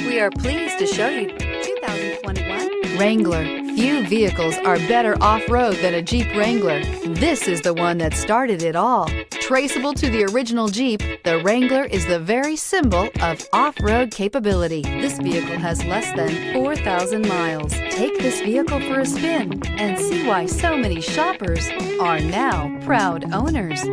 We are pleased to show you 2021 Wrangler. Few vehicles are better off-road than a Jeep Wrangler. This is the one that started it all. Traceable to the original Jeep, the Wrangler is the very symbol of off-road capability. This vehicle has less than 4,000 miles. Take this vehicle for a spin and see why so many shoppers are now proud owners.